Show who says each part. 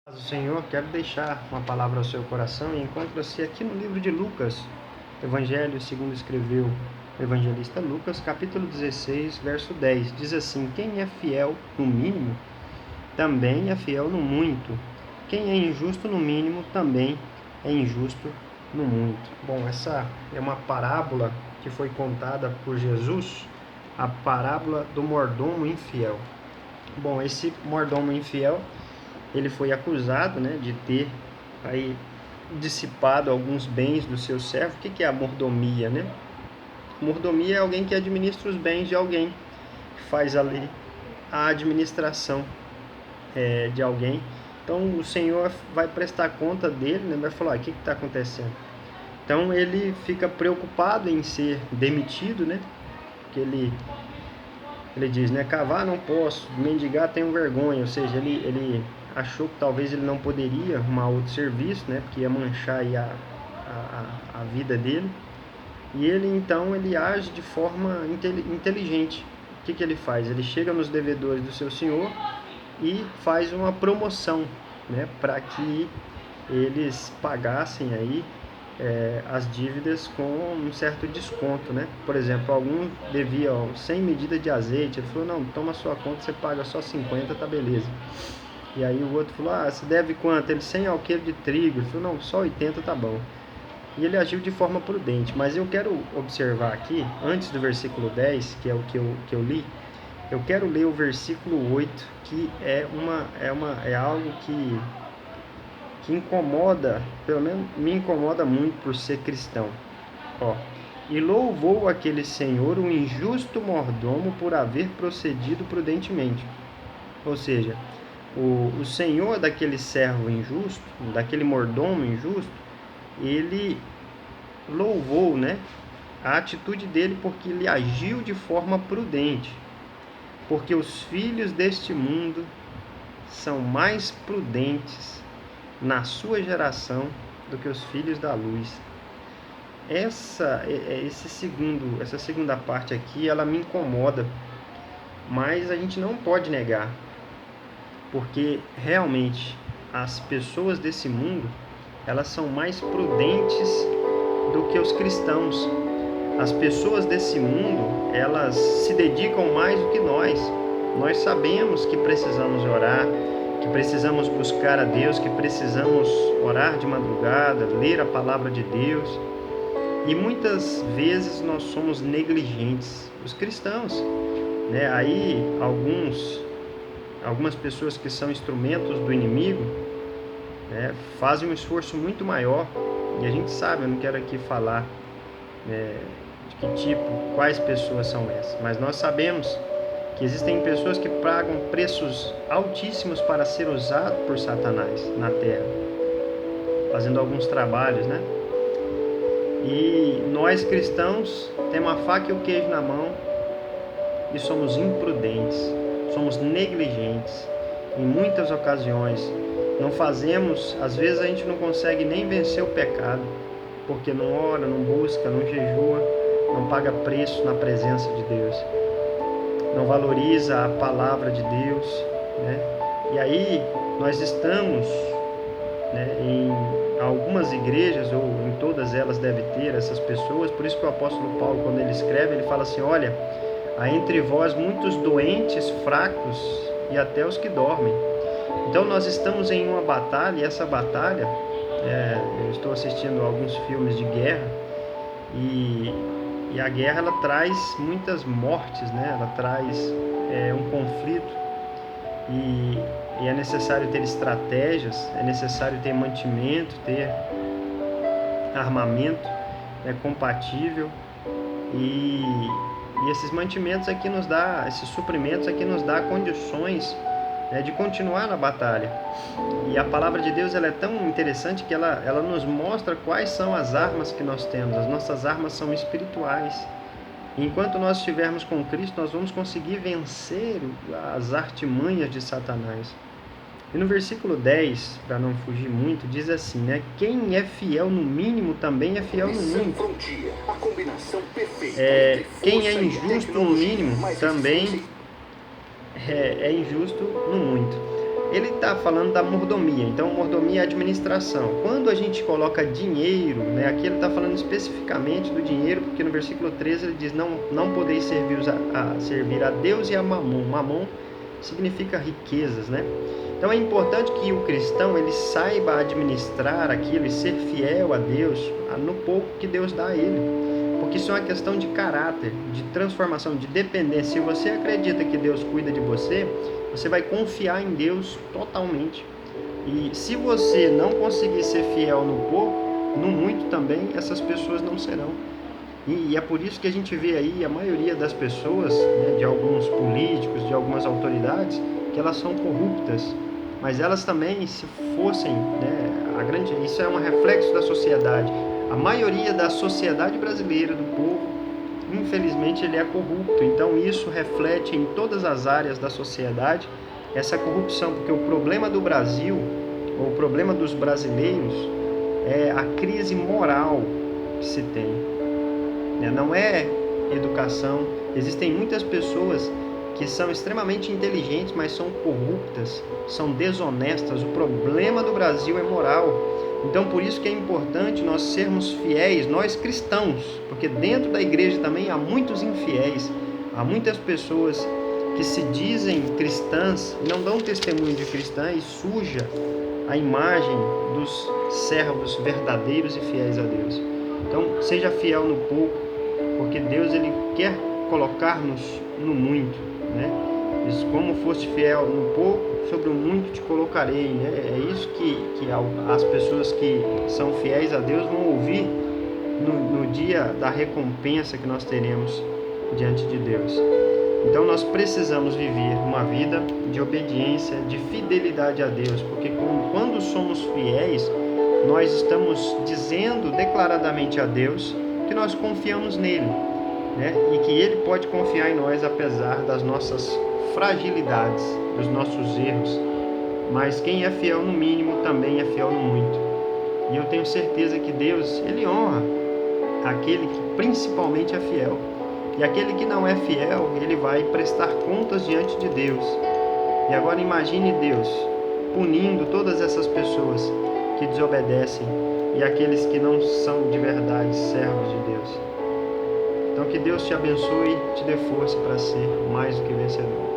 Speaker 1: Paz do Senhor, quero deixar uma palavra ao seu coração e encontra-se aqui no livro de Lucas, Evangelho segundo escreveu o evangelista Lucas, capítulo 16, verso 10. Diz assim: quem é fiel no mínimo, também é fiel no muito. Quem é injusto no mínimo, também é injusto no muito. Bom, essa é uma parábola que foi contada por Jesus, a parábola do mordomo infiel. Bom, esse mordomo infiel, ele foi acusado, de ter aí dissipado alguns bens do seu servo. O que é a mordomia, Mordomia é alguém que administra os bens de alguém, que faz ali a administração de alguém. Então o Senhor vai prestar conta dele, vai falar: o que está acontecendo? Então ele fica preocupado em ser demitido, porque ele diz, cavar não posso, mendigar tenho vergonha. Ou seja, ele achou que talvez ele não poderia arrumar outro serviço, porque ia manchar aí a vida dele. E ele então ele age de forma inteligente. O que ele faz? Ele chega nos devedores do seu senhor e faz uma promoção, para que eles pagassem aí as dívidas com um certo desconto, Por exemplo, algum devia 100 medidas de azeite, ele falou: não, toma a sua conta, você paga só 50, tá beleza. E aí o outro falou: você deve quanto? Ele: 100 alqueires de trigo. Ele falou: não, só 80 tá bom. E ele agiu de forma prudente. Mas eu quero observar aqui, antes do versículo 10, que é o que eu li, eu quero ler o versículo 8, que é algo que incomoda, pelo menos me incomoda muito por ser cristão. E louvou aquele senhor o injusto mordomo por haver procedido prudentemente. Ou seja, o senhor daquele servo injusto, daquele mordomo injusto, ele louvou, a atitude dele, porque ele agiu de forma prudente. Porque os filhos deste mundo são mais prudentes na sua geração do que os filhos da luz. Essa segunda parte aqui, ela me incomoda, mas a gente não pode negar, porque realmente as pessoas desse mundo, elas são mais prudentes do que os cristãos. As pessoas desse mundo, elas se dedicam mais do que nós. Nós sabemos que precisamos orar, que precisamos buscar a Deus, que precisamos orar de madrugada, ler a palavra de Deus. E muitas vezes nós somos negligentes, os cristãos. Aí algumas pessoas que são instrumentos do inimigo, fazem um esforço muito maior. E a gente sabe, eu não quero aqui falar de que tipo, quais pessoas são essas, mas nós sabemos que existem pessoas que pagam preços altíssimos para ser usado por Satanás na terra, fazendo alguns trabalhos, E nós cristãos temos a faca e o queijo na mão e somos imprudentes, somos negligentes em muitas ocasiões. Não fazemos, às vezes a gente não consegue nem vencer o pecado, porque não ora, não busca, não jejua, não paga preço na presença de Deus, não valoriza a palavra de Deus, E aí nós estamos, em algumas igrejas, ou em todas elas deve ter essas pessoas. Por isso que o apóstolo Paulo, quando ele escreve, ele fala assim: olha, há entre vós muitos doentes, fracos e até os que dormem. Então nós estamos em uma batalha, e essa batalha, eu estou assistindo alguns filmes de guerra, e a guerra, ela traz muitas mortes, ela traz um conflito, e é necessário ter estratégias, é necessário ter mantimento, ter armamento compatível, e esses mantimentos aqui nos dá, esses suprimentos aqui nos dá condições de continuar na batalha. E a palavra de Deus, ela é tão interessante que ela nos mostra quais são as armas que nós temos. As nossas armas são espirituais. Enquanto nós estivermos com Cristo, nós vamos conseguir vencer as artimanhas de Satanás. E no versículo 10, para não fugir muito, diz assim, quem é fiel no mínimo também é fiel no muito. Quem é injusto no mínimo também é injusto no muito. ele está falando da mordomia. Então, mordomia é administração. Quando a gente coloca dinheiro, né, aqui ele está falando especificamente do dinheiro, porque no versículo 13 ele diz, não podeis servir a Deus e a Mamon. Mamon significa riquezas, né? Então é importante que o cristão ele saiba administrar aquilo e ser fiel a Deus no pouco que Deus dá a ele. Porque isso é uma questão de caráter, de transformação, de dependência. Se você acredita que Deus cuida de você, você vai confiar em Deus totalmente. E se você não conseguir ser fiel no pouco, no muito também, essas pessoas não serão. E é por isso que a gente vê aí a maioria das pessoas, né, de alguns políticos, de algumas autoridades, que elas são corruptas. Mas elas também, se fossem, né, isso é um reflexo da sociedade. A maioria da sociedade brasileira, do povo, infelizmente ele é corrupto. Então isso reflete em todas as áreas da sociedade essa corrupção, porque o problema do Brasil, ou o problema dos brasileiros, é a crise moral que se tem. Não é educação. Existem muitas pessoas que são extremamente inteligentes, mas são corruptas, são desonestas. O problema do Brasil é moral. Então, por isso que é importante nós sermos fiéis, nós cristãos, porque dentro da igreja também há muitos infiéis, há muitas pessoas que se dizem cristãs, não dão testemunho de cristã e suja a imagem dos servos verdadeiros e fiéis a Deus. Então, seja fiel no pouco, porque Deus ele quer colocar-nos no muito, né? Diz, como foste fiel no pouco, sobre o muito te colocarei, né? É isso que as pessoas que são fiéis a Deus vão ouvir no dia da recompensa que nós teremos diante de Deus. Então nós precisamos viver uma vida de obediência, de fidelidade a Deus, porque quando somos fiéis, nós estamos dizendo declaradamente a Deus que nós confiamos nele, né? E que ele pode confiar em nós apesar das nossas fragilidades, dos nossos erros. Mas quem é fiel no mínimo também é fiel no muito. E eu tenho certeza que Deus, ele honra aquele que principalmente é fiel. E aquele que não é fiel, ele vai prestar contas diante de Deus. E agora imagine Deus punindo todas essas pessoas que desobedecem e aqueles que não são de verdade servos de Deus. Então que Deus te abençoe e te dê força para ser mais do que vencedor.